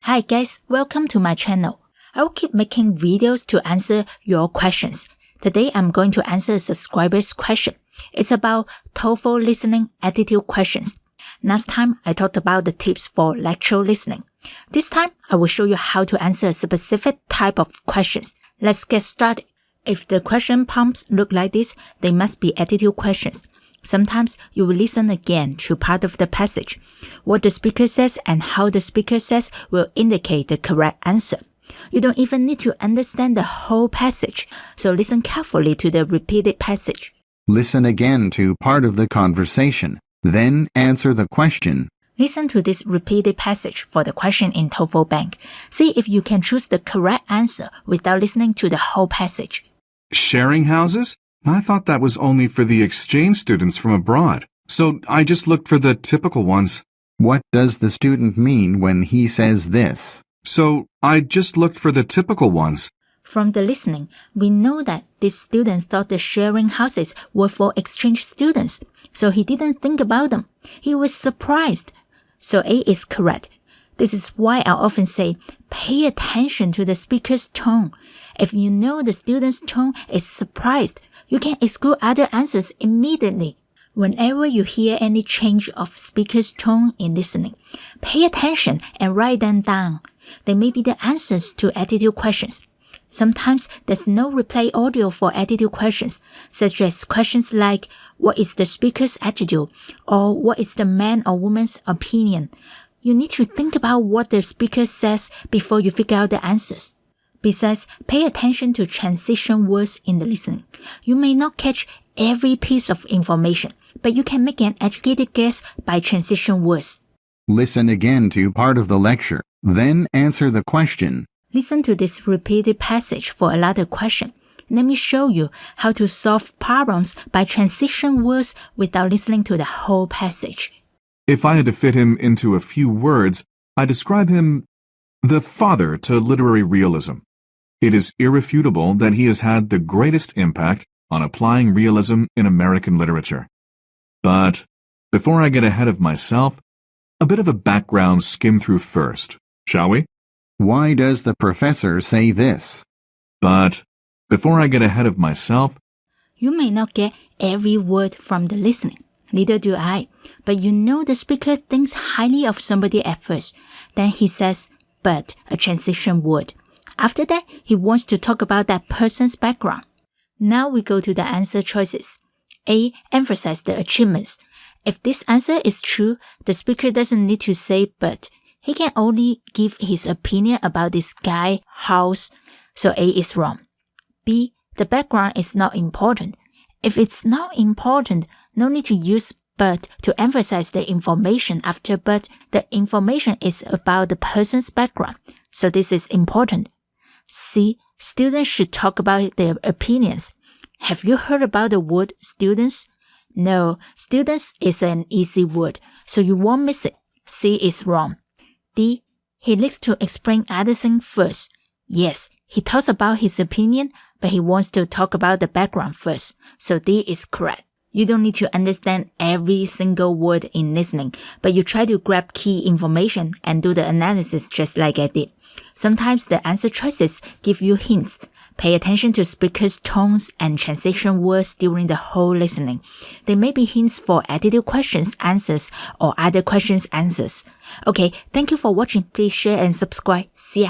Hi guys, welcome to my channel. I will keep making videos to answer your questions. Today I'm going to answer a subscriber's question. It's about TOEFL listening attitude questions. Last time I talked about the tips for lecture listening. This time I will show you how to answer a specific type of questions. Let's get started. If the question prompts look like this, they must be attitude questions. Sometimes you will listen again to part of the passage. What the speaker says and how the speaker says will indicate the correct answer. You don't even need to understand the whole passage, so listen carefully to the repeated passage. Listen again to part of the conversation, then answer the question. Listen to this repeated passage for the question in TOEFL Bank. See if you can choose the correct answer without listening to the whole passage. Sharing houses? I thought that was only for the exchange students from abroad, so I just looked for the typical ones. What does the student mean when he says this? So I just looked for the typical ones. From the listening, we know that this student thought the sharing houses were for exchange students, so he didn't think about them. He was surprised. So A is correct. This is why I often say, pay attention to the speaker's tone. If you know the student's tone is surprised, you can exclude other answers immediately. Whenever you hear any change of speaker's tone in listening, pay attention and write them down. They may be the answers to attitude questions. Sometimes there's no replay audio for attitude questions, such as questions like, what is the speaker's attitude? Or what is the man or woman's opinion? You need to think about what the speaker says before you figure out the answers. Besides, pay attention to transition words in the listening. You may not catch every piece of information, but you can make an educated guess by transition words. Listen again to part of the lecture, then answer the question. Listen to this repeated passage for another question. Let me show you how to solve problems by transition words without listening to the whole passage. If I had to fit him into a few words, I describe him the father to literary realism. It is irrefutable that he has had the greatest impact on applying realism in American literature. But before I get ahead of myself, a bit of a background skim through first, shall we? Why does the professor say this? But before I get ahead of myself, you may not get every word from the listening. Neither do I. But you know the speaker thinks highly of somebody at first. Then he says, but, a transition word. After that, he wants to talk about that person's background. Now we go to the answer choices. A. Emphasize the achievements. If this answer is true, the speaker doesn't need to say but. He can only give his opinion about this guy, house, so A is wrong. B. The background is not important. If it's not important, no need to use but to emphasize the information after but. The information is about the person's background, so this is important. C. Students should talk about their opinions. Have you heard about the word students? No, students is an easy word, so you won't miss it. C is wrong. D. He likes to explain other things first. Yes, he talks about his opinion, but he wants to talk about the background first, so D is correct. You don't need to understand every single word in listening, but you try to grab key information and do the analysis just like I did. Sometimes the answer choices give you hints. Pay attention to speakers' tones and transition words during the whole listening. They may be hints for attitude questions answers or other questions answers. Okay, thank you for watching. Please share and subscribe. See ya.